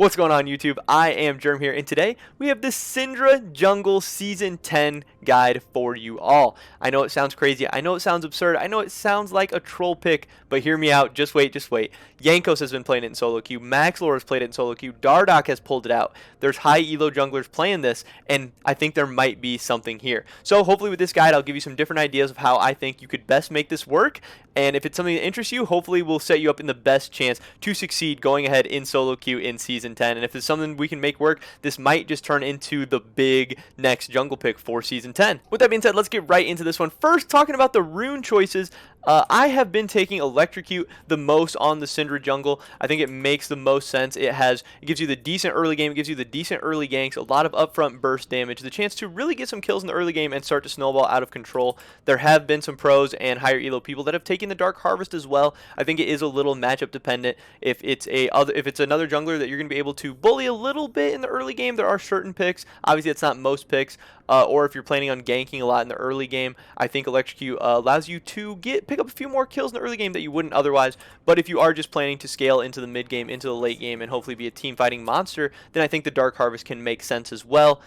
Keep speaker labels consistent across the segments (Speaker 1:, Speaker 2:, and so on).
Speaker 1: What's going on, YouTube? I am Germ here, and today we have the Syndra Jungle Season 10 guide for you all. I know it sounds crazy, I know it sounds absurd, I know it sounds like a troll pick, but hear me out, just wait. Jankos has been playing it in solo queue, Maxlore has played it in solo queue, Dardoch has pulled it out, there's high elo junglers playing this, and I think there might be something here. So hopefully with this guide, I'll give you some different ideas of how I think you could best make this work, and if it's something that interests you, hopefully we'll set you up in the best chance to succeed going ahead in solo queue in Season 10. And if it's something we can make work, this might just turn into the big next jungle pick for Season 10. With that being said, let's get right into this one. First, talking about the rune choices, I have been taking Electrocute the most on the Syndra Jungle. I think it makes the most sense. It gives you the decent early game, it gives you the decent early ganks, a lot of upfront burst damage, the chance to really get some kills in the early game and start to snowball out of control. There have been some pros and higher elo people that have taken the Dark Harvest as well. I think it is a little matchup dependent. If it's another jungler that you're going to be able to bully a little bit in the early game, there are certain picks. Obviously, it's not most picks. Or if you're planning on ganking a lot in the early game, I think Electrocute allows you to pick up a few more kills in the early game that you wouldn't otherwise. But if you are just planning to scale into the mid game, into the late game, and hopefully be a team fighting monster, then I think the Dark Harvest can make sense as well.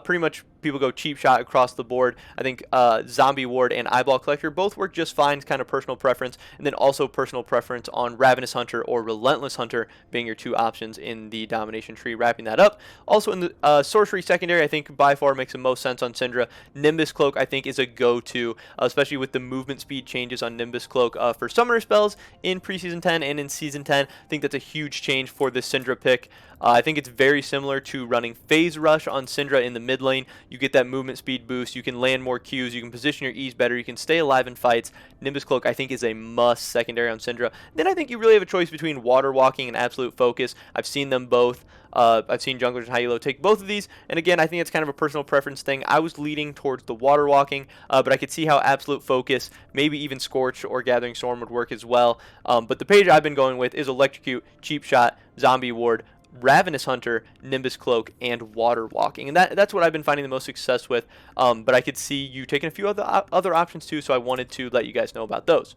Speaker 1: Pretty much people go cheap shot across the board. I think Zombie Ward and Eyeball Collector both work just fine. It's kind of personal preference, and then also personal preference on Ravenous Hunter or Relentless Hunter being your two options in the domination tree, wrapping that up. Also in the sorcery secondary, I think by far makes the most sense on Syndra. Nimbus Cloak I think is a go-to, especially with the movement speed changes on Nimbus Cloak for summoner spells in preseason 10 and in season 10. I think that's a huge change for this Syndra pick. I think it's very similar to running Phase Rush on Syndra in the mid lane. You get that movement speed boost, you can land more Qs, you can position your E's better, you can stay alive in fights. Nimbus Cloak I think is a must secondary on Syndra. Then I think you really have a choice between Water Walking and Absolute Focus. I've seen them both. I've seen junglers and high elo take both of these, and again, I think it's kind of a personal preference thing. I was leading towards the Water Walking, but I could see how Absolute Focus, maybe even Scorch or Gathering Storm would work as well. But the page I've been going with is Electrocute, Cheap Shot, Zombie Ward, Ravenous Hunter, Nimbus Cloak, and Water Walking, and that's what I've been finding the most success with. But I could see you taking a few other options too, so I wanted to let you guys know about those.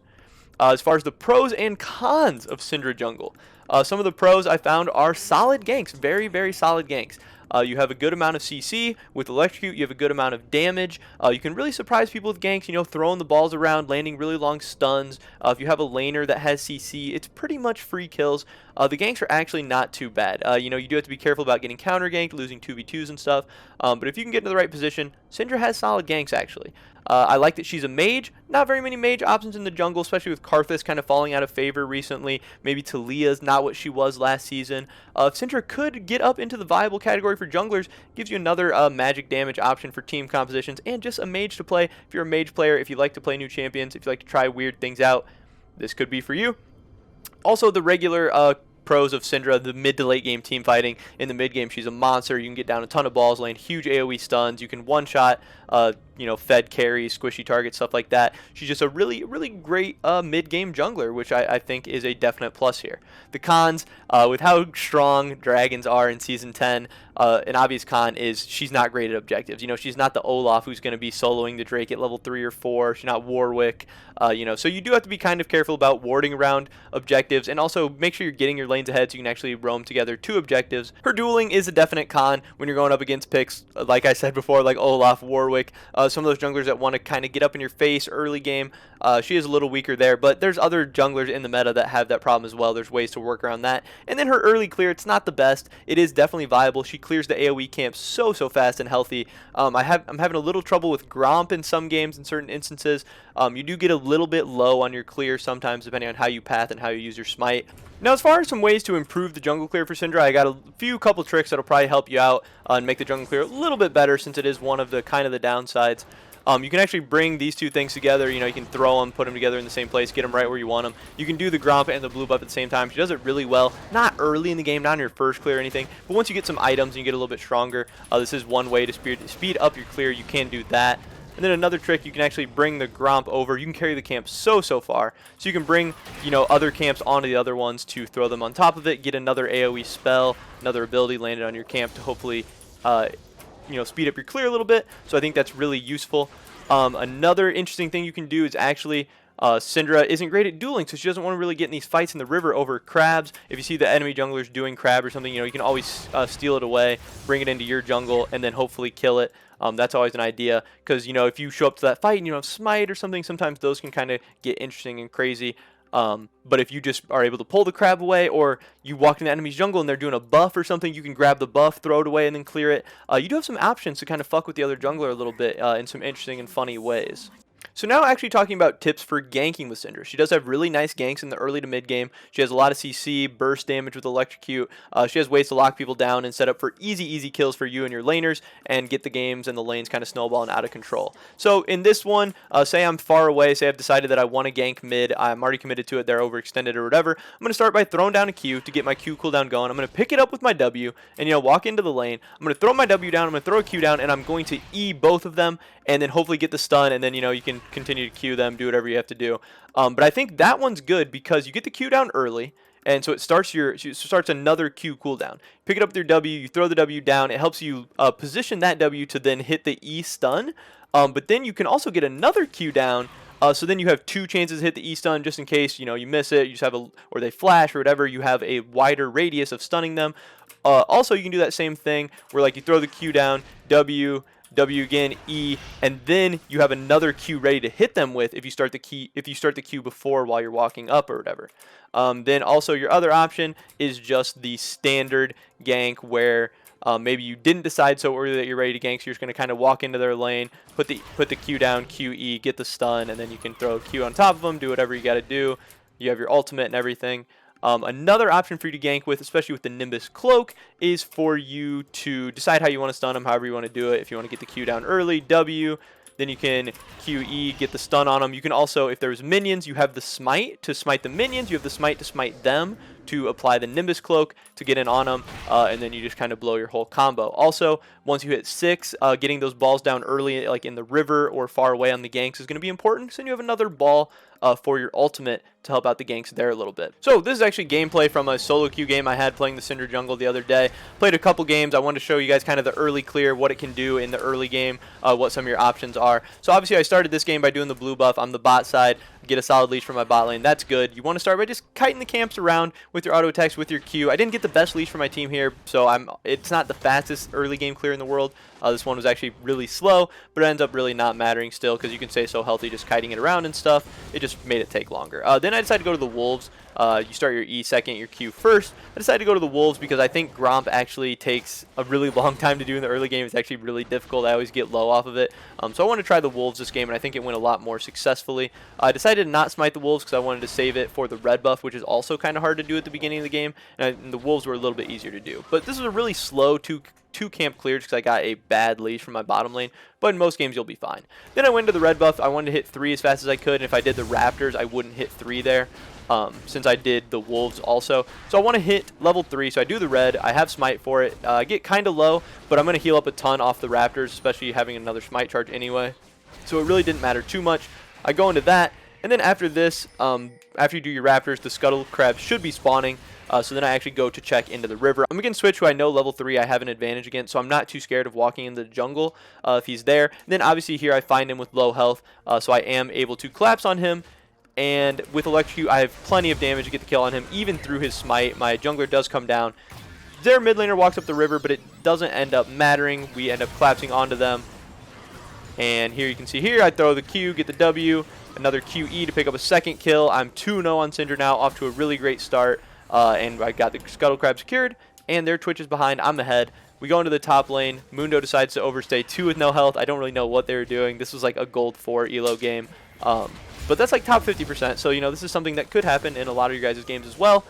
Speaker 1: As far as the pros and cons of Syndra Jungle, some of the pros I found are solid ganks, very, very solid ganks. You have a good amount of CC with Electrocute. You have a good amount of damage. You can really surprise people with ganks, throwing the balls around, landing really long stuns. If you have a laner that has CC, it's pretty much free kills. The ganks are actually not too bad. You do have to be careful about getting counter ganked, losing 2v2s and stuff. But if you can get into the right position, Syndra has solid ganks actually. I like that she's a mage. Not very many mage options in the jungle, especially with Karthus kind of falling out of favor recently. Maybe Talia's not what she was last season. Syndra could get up into the viable category for junglers. Gives you another magic damage option for team compositions and just a mage to play. If you're a mage player, if you like to play new champions, if you like to try weird things out, this could be for you. Also, the regular pros of Syndra, the mid to late game team fighting. In the mid game, she's a monster. You can get down a ton of balls, land huge AoE stuns. You can one shot, fed carry, squishy targets, stuff like that. She's just a really, really great mid game jungler, which I think is a definite plus here. The cons, with how strong dragons are in season 10, an obvious con is she's not great at objectives. She's not the Olaf who's going to be soloing the Drake at level 3 or 4. She's not Warwick. So you do have to be kind of careful about warding around objectives, and also make sure you're getting your lanes ahead so you can actually roam together to objectives. Her dueling is a definite con when you're going up against picks, like I said before, like Olaf, Warwick, some of those junglers that want to kind of get up in your face early game. She is a little weaker there, but there's other junglers in the meta that have that problem as well. There's ways to work around that. And then her early clear, it's not the best. It is definitely viable. She clears the AoE camp so fast and healthy. I'm having a little trouble with Gromp in some games in certain instances. You do get a little bit low on your clear sometimes depending on how you path and how you use your smite. Now, as far as some ways to improve the jungle clear for Syndra, I got a couple tricks that'll probably help you out and make the jungle clear a little bit better, since it is one of the kind of the downsides. You can actually bring these two things together. You can throw them, put them together in the same place, get them right where you want them. You can do the Gromp and the blue buff at the same time. She does it really well. Not early in the game, not in your first clear or anything, but once you get some items and you get a little bit stronger, this is one way to speed up your clear. You can do that. And then another trick, you can actually bring the Gromp over. You can carry the camp so far. So you can bring, other camps onto the other ones to throw them on top of it, get another AoE spell, another ability landed on your camp to hopefully, speed up your clear a little bit. So I think that's really useful. Another interesting thing you can do is actually Syndra isn't great at dueling, so she doesn't want to really get in these fights in the river over crabs. If you see the enemy junglers doing crab or something, you can always steal it away, bring it into your jungle, and then hopefully kill it. That's always an idea, because if you show up to that fight and you don't have smite or something, sometimes those can kind of get interesting and crazy. But if you just are able to pull the crab away, or you walk in the enemy's jungle and they're doing a buff or something, you can grab the buff, throw it away, and then clear it. You do have some options to kind of fuck with the other jungler a little bit in some interesting and funny ways. So now actually talking about tips for ganking with Syndra. She does have really nice ganks in the early to mid game. She has a lot of CC, burst damage with electrocute. She has ways to lock people down and set up for easy kills for you and your laners, and get the games and the lanes kind of snowballing out of control. So in this one, say I'm far away, say I've decided that I want to gank mid, I'm already committed to it, they're overextended or whatever. I'm going to start by throwing down a Q to get my Q cooldown going. I'm going to pick it up with my W and walk into the lane. I'm going to throw my W down, I'm going to throw a Q down, and I'm going to E both of them, and then hopefully get the stun, and then you can continue to Q them, do whatever you have to do. But I think that one's good because you get the Q down early, and so it starts another Q cooldown. Pick it up with your W, you throw the W down, it helps you position that W to then hit the E stun. But then you can also get another Q down, so then you have 2 chances to hit the E stun, just in case you miss it, you just have or they flash or whatever, you have a wider radius of stunning them. Also, you can do that same thing where you throw the Q down, W again, E, and then you have another Q ready to hit them with if you start the Q before while you're walking up or whatever. Then also your other option is just the standard gank where maybe you didn't decide so early that you're ready to gank, so you're just going to kind of walk into their lane, put the Q down, QE, get the stun, and then you can throw a Q on top of them, do whatever you got to do. You have your ultimate and everything. Another option for you to gank with, especially with the Nimbus Cloak, is for you to decide how you want to stun them, however you want to do it. If you want to get the Q down early, W, then you can QE, get the stun on them. You can also, if there's minions, you have the smite to smite the minions. You have the smite to smite them, to apply the Nimbus Cloak to get in on them, and then you just kind of blow your whole combo. Also, once you hit 6, getting those balls down early, like in the river or far away on the ganks, is going to be important, so then you have another ball for your ultimate to help out the ganks there a little bit. So this is actually gameplay from a solo queue game I had playing the Syndra Jungle the other day. Played a couple games. I wanted to show you guys kind of the early clear, what it can do in the early game, what some of your options are. So obviously I started this game by doing the blue buff. I'm the bot side. Get a solid leash from my bot lane. That's good. You want to start by just kiting the camps around with your auto attacks, with your Q. I didn't get the best leash for my team here, so it's not the fastest early game clear in the world. This one was actually really slow, but it ends up really not mattering still, because you can stay so healthy just kiting it around and stuff. It just made it take longer. Then I decided to go to the Wolves. You start your E second, your Q first. I decided to go to the Wolves because I think Gromp actually takes a really long time to do in the early game. It's actually really difficult. I always get low off of it. So I wanted to try the Wolves this game, and I think it went a lot more successfully. I decided to not smite the Wolves because I wanted to save it for the red buff, which is also kind of hard to do at the beginning of the game, and the Wolves were a little bit easier to do. But this was a really slow two camp clears because I got a bad leash from my bottom lane, but in most games you'll be fine. Then I went to the red buff. I wanted to hit 3 as fast as I could, and if I did the Raptors, I wouldn't hit 3 there. Since I did the Wolves also. So I want to hit level 3, so I do the red. I have smite for it. I get kind of low, but I'm going to heal up a ton off the Raptors, especially having another smite charge anyway. So it really didn't matter too much. I go into that, and then after this, after you do your Raptors, the Scuttle Crabs should be spawning. So then I actually go to check into the river. I'm going to switch who I know level 3 I have an advantage against, so I'm not too scared of walking into the jungle if he's there. And then obviously here I find him with low health, so I am able to collapse on him. And with Electrocute, I have plenty of damage to get the kill on him, even through his smite. My jungler does come down. Their mid laner walks up the river, but it doesn't end up mattering. We end up collapsing onto them. And here you can see here, I throw the Q, get the W, another QE to pick up a second kill. I'm 2-0 on Syndra now, off to a really great start. And I got the Scuttle Crab secured, and their Twitch is behind. I'm ahead. We go into the top lane. Mundo decides to overstay 2 with no health. I don't really know what they were doing. This was like a gold 4 elo game. But that's like top 50%, so this is something that could happen in a lot of your guys' games as well.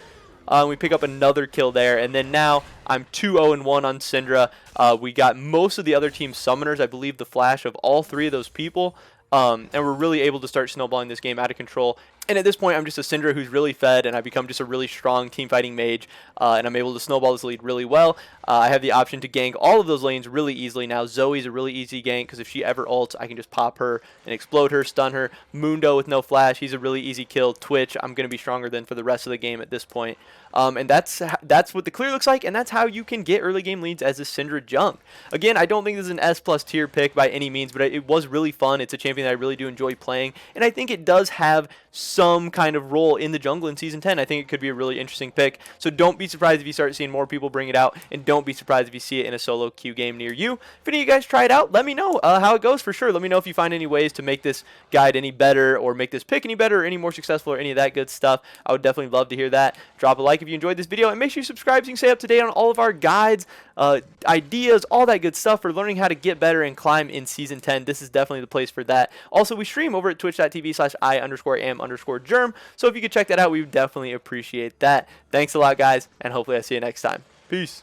Speaker 1: We pick up another kill there, and then now I'm 2-0-1 on Syndra. We got most of the other team's summoners, I believe the flash of all 3 of those people, and we're really able to start snowballing this game out of control. And at this point, I'm just a Syndra who's really fed, and I become just a really strong team-fighting mage, and I'm able to snowball this lead really well. I have the option to gank all of those lanes really easily now. Zoe's a really easy gank, because if she ever ults, I can just pop her and explode her, stun her. Mundo with no flash, he's a really easy kill. Twitch, I'm going to be stronger than for the rest of the game at this point. And that's what the clear looks like, and that's how you can get early game leads as a Syndra Junk. Again, I don't think this is an S+ tier pick by any means, but it was really fun. It's a champion that I really do enjoy playing, and I think it does have some kind of role in the jungle in Season 10. I think it could be a really interesting pick, so don't be surprised if you start seeing more people bring it out, and don't be surprised if you see it in a solo queue game near you. If any of you guys try it out, let me know how it goes for sure. Let me know if you find any ways to make this guide any better, or make this pick any better, or any more successful, or any of that good stuff. I would definitely love to hear that. Drop a like if you enjoyed this video, and make sure you subscribe so you can stay up to date on all of our guides, ideas, all that good stuff for learning how to get better and climb in Season 10. This is definitely the place for that. Also, we stream over at twitch.tv/I_am_germ, so if you could check that out, we would definitely appreciate that. Thanks a lot, guys, and hopefully I see you next time. Peace.